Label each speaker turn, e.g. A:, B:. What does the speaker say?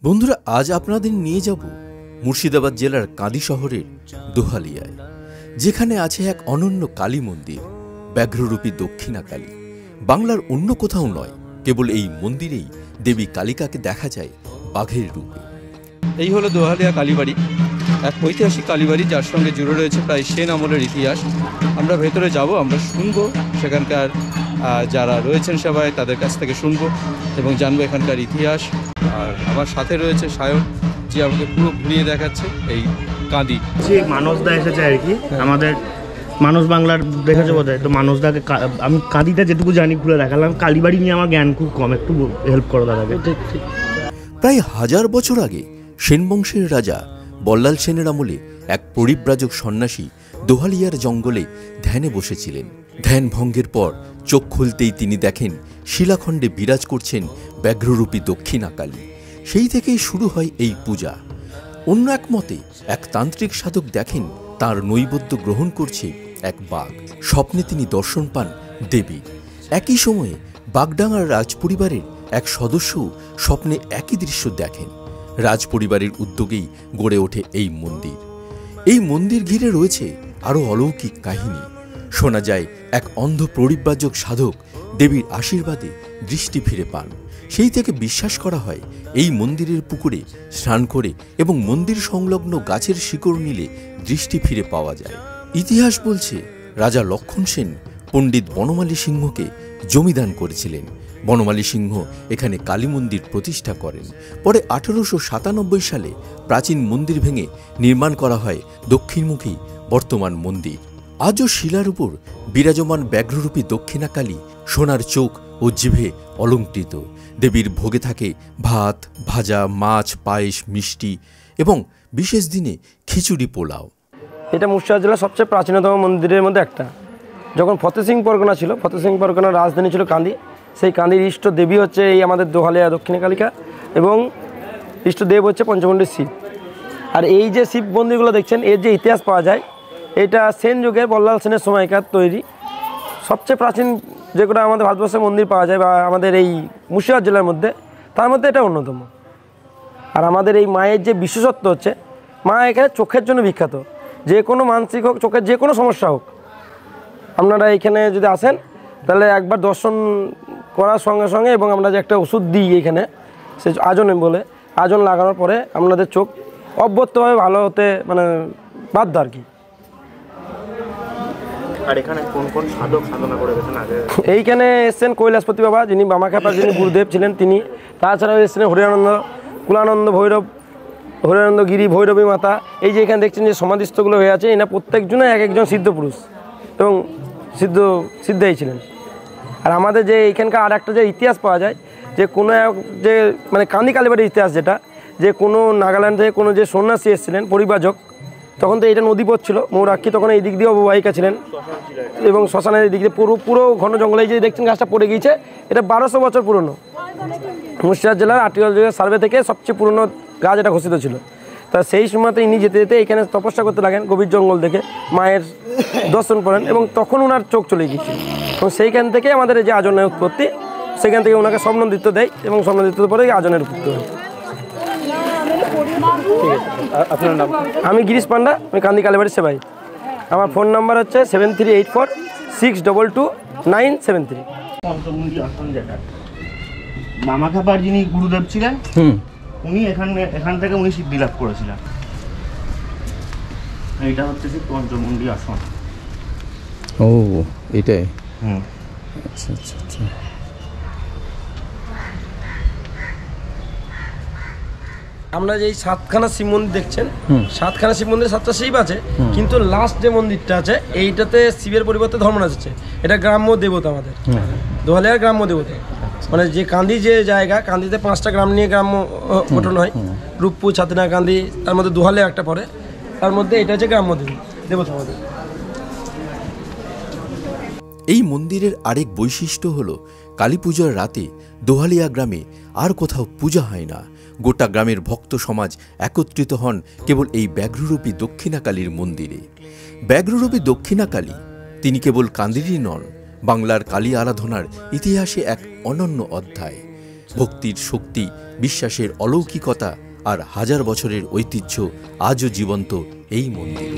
A: বন্ধুরা, আজ আপনাদের নিয়ে যাব মুর্শিদাবাদ জেলার কাঁদি শহরের দোহালিয়ায়, যেখানে আছে এক অনন্য কালী মন্দির, ব্যাঘ্ররূপী দক্ষিণা কালী। বাংলার অন্য কোথাও নয়, কেবল এই মন্দিরেই দেবী কালিকাকে দেখা যায় বাঘের রূপে।
B: এই হলো দোহালিয়া কালীবাড়ি, এক ঐতিহাসিক কালীবাড়ি যার সঙ্গে জুড়ে রয়েছে প্রায় সেন আমলের ইতিহাস। আমরা ভেতরে যাব, আমরা শুনবো সেখানকার যারা রয়েছেন সবাই তাদের কাছ থেকে শুনবো এবং জানবো এখানকার ইতিহাস। আর আমার সাথে রয়েছে সায়ন, যে আমাকে পুরো ঘুরিয়ে দেখাচ্ছে এই কাঁদি।
C: মানসদা এসেছে আর কি, আমাদের মানুষ বাংলার দেখেছে বোধ হয়, তো মানুষদাকে আমি কাঁদিটা যেটুকু জানি ঘুরে দেখালাম। কালীবাড়ি নিয়ে আমার জ্ঞান খুব কম, একটু হেল্প করো দাদাকে।
A: প্রায় 1000 বছর আগে সেন বংশের রাজা বল্লাল সেনের আমলে এক পরিব্রাজক সন্ন্যাসী দোহালিয়ার জঙ্গলে ধ্যানে বসেছিলেন। ধ্যান ভঙ্গের পর চোখ খুলতেই তিনি দেখেন শিলাখণ্ডে বিরাজ করছেন ব্যাঘ্ররূপী দক্ষিণা কালী। সেই থেকেই শুরু হয় এই পূজা। অন্য এক মতে এক তান্ত্রিক সাধক দেখেন তার নৈবেদ্য গ্রহণ করছে এক বাঘ। স্বপ্নে তিনি দর্শন পান দেবী। একই সময়ে বাগডাঙ্গার রাজপরিবারের এক সদস্য স্বপ্নে একই দৃশ্য দেখেন। রাজপরিবারের উদ্যোগেই গড়ে ওঠে এই মন্দির। এই মন্দির ঘিরে রয়েছে আরও অলৌকিক কাহিনী। শোনা যায় এক অন্ধ পরিব্রাজক সাধক দেবীর আশীর্বাদে দৃষ্টি ফিরে পান। সেই থেকে বিশ্বাস করা হয় এই মন্দিরের পুকুরে স্নান করে এবং মন্দির সংলগ্ন গাছের শিকড় নিলে দৃষ্টি ফিরে পাওয়া যায়। ইতিহাস বলছে রাজা লক্ষণ সেন পণ্ডিত বনমালী সিংহকে জমিদান করেছিলেন। বনমালী সিংহ এখানে কালী মন্দির প্রতিষ্ঠা করেন। পরে 1897 সালে প্রাচীন মন্দির ভেঙে নির্মাণ করা হয় দক্ষিণমুখী বর্তমান মন্দির। আজও শিলার উপর বিরাজমান ব্যাঘ্ররূপী দক্ষিণা কালী সোনার চোখ ও জিভে অলঙ্কৃত। দেবীর ভোগে থাকে ভাত, ভাজা, মাছ, পায়েস, মিষ্টি এবং বিশেষ দিনে খিচুড়ি পোলাও।
D: এটা মুর্শিদাবাদ জেলার সবচেয়ে প্রাচীনতম মন্দিরের মধ্যে একটা। যখন ফতেহ সিং পরগনা ছিল, ফতেহ সিং পরগনার রাজধানী ছিল কান্দি। সেই কান্দির ইষ্ট দেবী হচ্ছে এই আমাদের দোহালিয়া দক্ষিণা কালিকা এবং ইষ্ট দেব হচ্ছে পঞ্চমুণ্ডী শিব। আর এই যে শিব মন্দিরগুলো দেখছেন, এর যে ইতিহাস পাওয়া যায়, এটা সেন যুগে বল্লাল সেনের সময়কার তৈরি। সবচেয়ে প্রাচীন যেগুলো আমাদের ভারতবর্ষের মন্দির পাওয়া যায় বা আমাদের এই মুর্শিদাবাদ জেলার মধ্যে, তার মধ্যে এটা অন্যতম। আর আমাদের এই মায়ের যে বিশেষত্ব হচ্ছে, মা এখানে চোখের জন্য বিখ্যাত। যে কোনো মানসিক হোক, চোখের যে কোনো সমস্যা হোক, আপনারা এখানে যদি আসেন তাহলে একবার দর্শন করার সঙ্গে সঙ্গে এবং আমরা যে একটা ওষুধ দিই এখানে, সে আজন বলে, আজন লাগানোর পরে আপনাদের চোখ অব্যর্থভাবে ভালো হতে বাধ্য আর কি।
C: আর এখানে কোন কোন সাধক সাধনা করে গেছেন আগে?
D: এইখানে এসছেন কৈলাসপতি বাবা, যিনি বামাখ্যাপার যিনি গুরুদেব ছিলেন তিনি। তাছাড়াও এসছেন হরিয়ানন্দ, কুলানন্দ, ভৈরব, হরিয়ানন্দ গিরি, ভৈরবী মাতা। এই যে এখানে দেখছেন যে সমাধিস্থগুলো হয়ে আছে, এরা প্রত্যেকজনে এক একজন সিদ্ধ পুরুষ এবং সিদ্ধই ছিলেন। আর আমাদের যে এইখানকার আর একটা যে ইতিহাস পাওয়া যায়, যে কোনো যে কান্দি কালীবাড়ির ইতিহাস, যেটা যে কোনো নাগাল্যান্ড থেকে কোনো যে সন্ন্যাসী এসেছিলেন পরিব্রাজক, তখন তো এটা নদী পথ ছিল, মৌরাক্ষী তখন এই দিক দিয়ে অববাহিকা ছিলেন এবং শ্মশানের এই দিক দিয়ে পুরো ঘন জঙ্গলে যে দেখছেন গাছটা পড়ে গিয়েছে, এটা 1200 বছর পুরনো। মুর্শিদাবাদ জেলার আর্কিওলজিক্যাল সার্ভে থেকে সবচেয়ে পুরনো গাছ এটা ঘোষিত ছিল। তা সেই সময়তে ইনি যেতে যেতে এখানে তপস্যা করতে লাগেন, গভীর জঙ্গল দেখে মায়ের দর্শন করেন এবং তখন ওনার চোখ চলে গিয়েছিল। এবং সেইখান থেকে আমাদের যে আজনের উৎপত্তি, সেখান থেকে ওনাকে স্বপ্নদৃত্য দেয় এবং স্বপ্নদৃত্যের পরে আজনের উৎপত্তি হয়।
B: আপনার নাম?
D: আমি গিরিশ পান্ডা, আমি কান্দি কালীবাড়ির সেবাই। আমার ফোন নাম্বার হচ্ছে 7384622973।
C: পঞ্চমুণ্ডী আসন যেটা, মামাখ্যাপার যিনি গুরুদেব ছিলেন, উনি এখান থেকে উনি সিদ্ধি লাভ করেছিলেন। এইটা হচ্ছে সেই পঞ্চমুণ্ডী আসন।
B: ও, এটাই।
C: আচ্ছা আচ্ছা আচ্ছা।
D: আমরা যে 7খানা শিব মন্দির দেখছেন, 7খানা শিব মন্দিরে 7টা শিব আছে, কিন্তু লাস্ট যে মন্দিরটা আছে এইটাতে শিবের পরিবর্তে ধর্মরাজ আছে। এটা গ্রাম্য দেবতা, আমাদের দোহালিয়ার গ্রাম্য দেবতা। যে কান্দি যে জায়গা, কান্দিতে 5টা গ্রাম নিয়ে গ্রাম্য গঠন হয়, রূপপুর, ছাতিনা, কান্দি, তার মধ্যে দোহালিয়া একটা পড়ে, তার মধ্যে এটা হচ্ছে গ্রাম্য দেবতা আমাদের।
A: এই মন্দিরের আরেক বৈশিষ্ট্য হল কালী পূজার রাতে দোহালিয়া গ্রামে আর কোথাও পূজা হয় না। গোটা গ্রামের ভক্ত সমাজ একত্রিত হন কেবল এই ব্যাঘ্ররূপী দক্ষিণা কালীর মন্দিরে। ব্যাঘ্ররূপী দক্ষিণা কালী তিনি কেবল কান্দিরই নন, বাংলার কালী আরাধনার ইতিহাসে এক অনন্য অধ্যায়। ভক্তির শক্তি, বিশ্বাসের অলৌকিকতা আর হাজার বছরের ঐতিহ্য আজও জীবন্ত এই মন্দির।